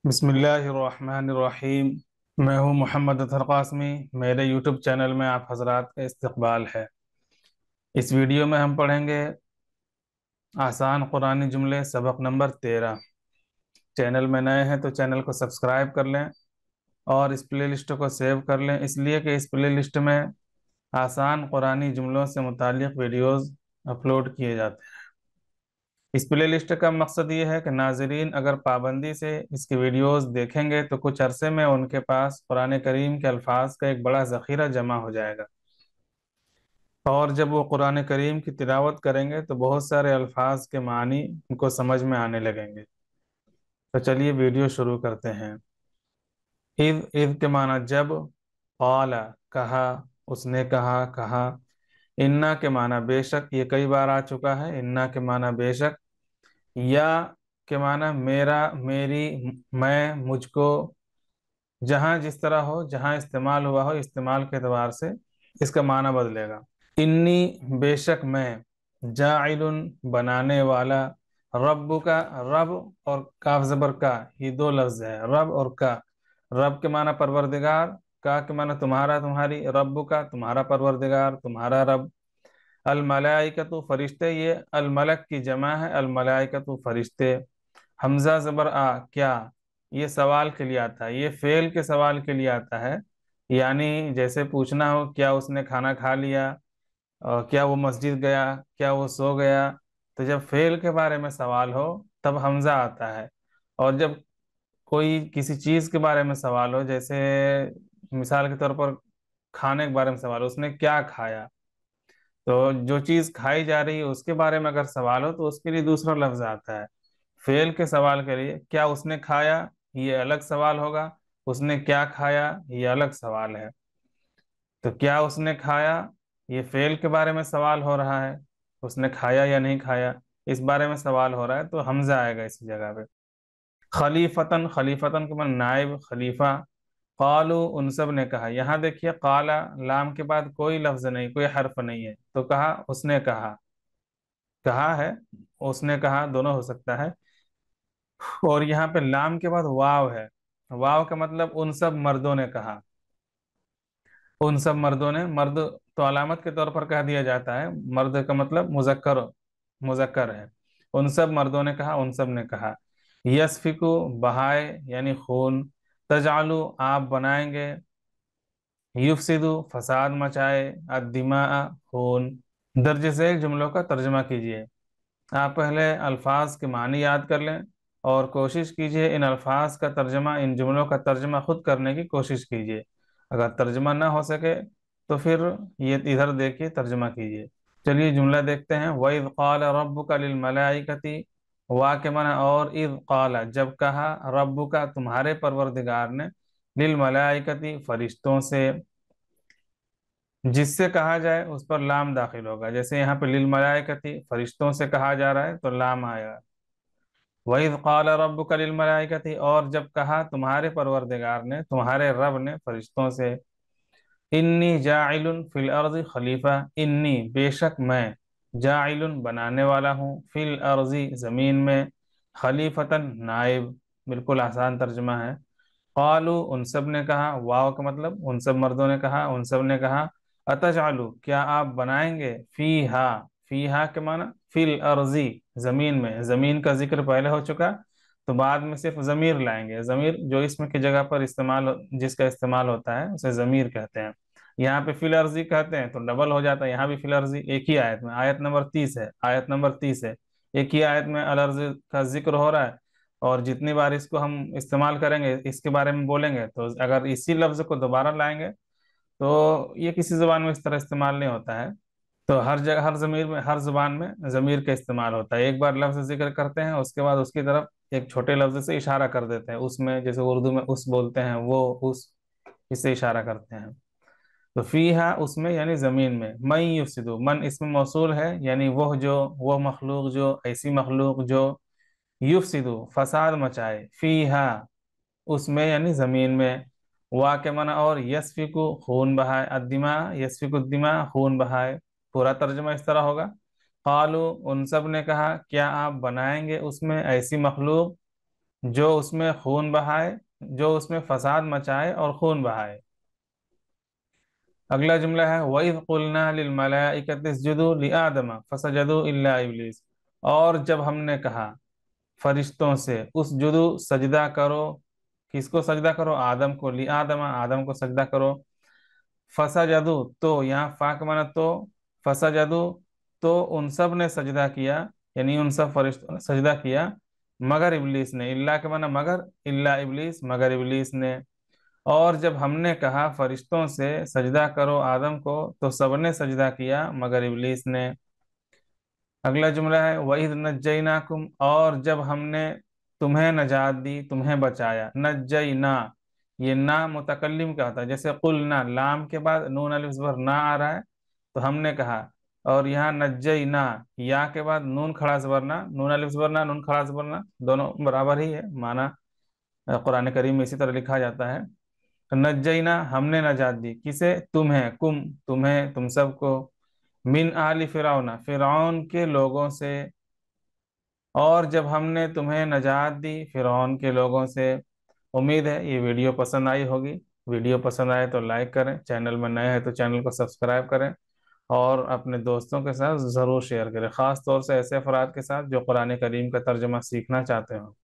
بسم اللہ الرحمن الرحیم۔ میں ہوں محمد اطہر قاسمی۔ میرے یوٹیوب چینل میں آپ حضرات کا استقبال ہے۔ اس ویڈیو میں ہم پڑھیں گے آسان قرآنی جملے سبق نمبر 13۔ چینل میں نئے ہیں تو چینل کو سبسکرائب کر لیں اور اس پلے لسٹ کو سیو کر لیں، اس لیے کہ اس پلے لسٹ میں آسان قرآنی جملوں سے متعلق ویڈیوز اپلوڈ کیے جاتے ہیں۔ اس پلے لسٹ کا مقصد یہ ہے کہ ناظرین اگر پابندی سے اس کی ویڈیوز دیکھیں گے تو کچھ عرصے میں ان کے پاس قرآن کریم کے الفاظ کا ایک بڑا ذخیرہ جمع ہو جائے گا، اور جب وہ قرآن کریم کی تلاوت کریں گے تو بہت سارے الفاظ کے معنی ان کو سمجھ میں آنے لگیں گے۔ تو چلیے ویڈیو شروع کرتے ہیں۔ اذ کے معنی جب، قال کہا، اس نے کہا، انا کے معنی بے شک، یہ کئی بار آ چکا ہے، انا کے معنی بے شک، یا کے معنی میرا، میری، میں، مجھ کو، جہاں جس طرح ہو، جہاں استعمال ہوا ہو استعمال کے اعتبار سے اس کا معنی بدلے گا۔ انی بے شک میں، جاعل بنانے والا، رب کا رب اور کاف زبر کا، یہ دو لفظ ہے، رب اور کا۔ رب کے معنی پروردگار، کا کے معنی تمہارا، تمہاری، رب کا تمہارا پروردگار، تمہارا رب۔ الملائکۃ فرشتے، یہ الملک کی جمع ہے، الملائکۃ فرشتے۔ حمزہ زبر آ، کیا، یہ سوال کے لیے آتا ہے، یہ فعل کے سوال کے لیے آتا ہے، یعنی جیسے پوچھنا ہو کیا اس نے کھانا کھا لیا، اور کیا وہ مسجد گیا، کیا وہ سو گیا۔ تو جب فعل کے بارے میں سوال ہو تب حمزہ آتا ہے، اور جب کوئی کسی چیز کے بارے میں سوال ہو، جیسے مثال کے طور پر کھانے کے بارے میں سوال ہو، اس نے کیا کھایا، تو جو چیز کھائی جا رہی ہے اس کے بارے میں اگر سوال ہو تو اس کے لیے دوسرا لفظ آتا ہے۔ فعل کے سوال کے لیے کیا اس نے کھایا، یہ الگ سوال ہوگا، اس نے کیا کھایا یہ الگ سوال ہے۔ تو کیا اس نے کھایا، یہ فعل کے بارے میں سوال ہو رہا ہے، اس نے کھایا یا نہیں کھایا اس بارے میں سوال ہو رہا ہے، تو حمزہ آئے گا اسی جگہ پہ۔ خلیفتن، خلیفتن کے معنی نائب، خلیفہ۔ قالو ان سب نے کہا، یہاں دیکھیے قالا لام کے بعد کوئی لفظ نہیں، کوئی حرف نہیں ہے، تو کہا، اس نے کہا، کہا ہے، اس نے کہا دونوں ہو سکتا ہے، اور یہاں پہ لام کے بعد واو ہے، واو کا مطلب ان سب مردوں نے کہا، ان سب مردوں نے، مرد تو علامت کے طور پر کہہ دیا جاتا ہے، مرد کا مطلب مذکر، مذکر ہے، ان سب مردوں نے کہا، ان سب نے کہا۔ یسفکو بہائے یعنی خون، تجعلو آپ بنائیں گے، یفسدو فساد مچائے، الدماء خون۔ درج ذیل جملوں کا ترجمہ کیجیے۔ آپ پہلے الفاظ کے معنی یاد کر لیں اور کوشش کیجیے ان الفاظ کا ترجمہ، ان جملوں کا ترجمہ خود کرنے کی کوشش کیجیے۔ اگر ترجمہ نہ ہو سکے تو پھر یہ ادھر دیکھیے ترجمہ کیجیے۔ چلیے جملہ دیکھتے ہیں۔ وَإِذْ قَالَ رَبُّكَ لِلْمَلَائِكَةِ، وا کے معنی اور، اذ قال جب کہا، ربک تمہارے پروردگار نے، للملائکتی فرشتوں سے، جس سے کہا جائے اس پر لام داخل ہوگا، جیسے یہاں پہ للملائکتی فرشتوں سے کہا جا رہا ہے تو لام آئے گا۔ وَإِذْ قَالَ رَبُّكَ لِلْمَلَائِكَةِ، اور جب کہا تمہارے پروردگار نے، تمہارے رب نے فرشتوں سے، انی جاعل فی الارض خلیفہ، انی بے شک میں، جاعل بنانے والا ہوں، فی الارض زمین میں، خلیفتاً نائب، بالکل آسان ترجمہ ہے۔ قالو ان سب نے کہا، واو کا مطلب ان سب مردوں نے کہا، ان سب نے کہا، اتجعلوا کیا آپ بنائیں گے، فیہا، فیہا کے معنی فی الارض زمین میں، زمین کا ذکر پہلے ہو چکا تو بعد میں صرف ضمیر لائیں گے، ضمیر جو اسم کی جگہ پر استعمال، جس کا استعمال ہوتا ہے اسے ضمیر کہتے ہیں۔ یہاں پہ فی الارض کہتے ہیں تو ڈبل ہو جاتا ہے، یہاں بھی فی الارض ایک ہی آیت میں، آیت نمبر 30 ہے، آیت نمبر 30 ہے، ایک ہی آیت میں الارض کا ذکر ہو رہا ہے، اور جتنی بار اس کو ہم استعمال کریں گے، اس کے بارے میں بولیں گے، تو اگر اسی لفظ کو دوبارہ لائیں گے تو یہ کسی زبان میں اس طرح استعمال نہیں ہوتا ہے، تو ہر جگہ، ہر ضمیر میں، ہر زبان میں ضمیر کا استعمال ہوتا ہے، ایک بار لفظ ذکر کرتے ہیں اس کے بعد اس کی طرف ایک چھوٹے لفظ سے اشارہ کر دیتے ہیں، اس میں جیسے اردو میں اس بولتے ہیں، وہ، اس، اس سے اشارہ کرتے ہیں۔ تو فیہا اس میں یعنی زمین میں، من یفسدو، من اسم موصول ہے، یعنی وہ جو، وہ مخلوق جو، ایسی مخلوق جو، یفسدو فساد مچائے، فیہا اس میں یعنی زمین میں، وا کے منع اور، یسفکو خون بہائے، الدماء یسفکو الدماء خون بہائے، پورا ترجمہ اس طرح ہوگا۔ قالو ان سب نے کہا، کیا آپ بنائیں گے اس میں ایسی مخلوق جو اس میں خون بہائے، جو اس میں فساد مچائے اور خون بہائے۔ اگلا جملہ ہے وَإِذْ قُلْنَا لِلْمَلَائِكَةِ اسْجُدُوا لِآدَمَ فَسَجَدُوا إِلَّا إِبْلِيسَ، اور جب ہم نے کہا فرشتوں سے اسجدو سجدہ کرو، کس کو سجدہ کرو؟ آدم کو، لِآدَمَ آدم کو سجدہ کرو، فسجدو تو یہاں فا کا معنی تو، فسجدو تو ان سب نے سجدہ کیا، یعنی ان سب فرشتوں نے سجدہ کیا مگر ابلیس نے، اللہ کے معنی مگر، اللہ ابلیس مگر ابلیس نے۔ اور جب ہم نے کہا فرشتوں سے سجدہ کرو آدم کو تو سب نے سجدہ کیا مگر ابلیس نے۔ اگلا جملہ ہے وَإِذْ نَجَّيْنَاكُمْ، اور جب ہم نے تمہیں نجات دی، تمہیں بچایا، نجینا، یہ نا متکلم کا ہوتا ہے، جیسے قلنا لام کے بعد نون الف زبر نا آ رہا ہے تو ہم نے کہا، اور یہاں نجینا یا کے بعد نون کھڑا زبر نا، نون الف زبر نا، نون کھڑا زبر نا، دونوں برابر ہی ہے معنی، قرآن کریم میں اسی طرح لکھا جاتا ہے۔ نجینا ہم نے نجات دی، کسے؟ تمہیں، تمہیں، تم سب کو، من آل فرعون فرعون کے لوگوں سے، اور جب ہم نے تمہیں نجات دی فرعون کے لوگوں سے۔ امید ہے یہ ویڈیو پسند آئی ہوگی، ویڈیو پسند آئے تو لائک کریں، چینل میں نئے ہیں تو چینل کو سبسکرائب کریں، اور اپنے دوستوں کے ساتھ ضرور شیئر کریں، خاص طور سے ایسے افراد کے ساتھ جو قرآن کریم کا ترجمہ سیکھنا چاہتے ہوں۔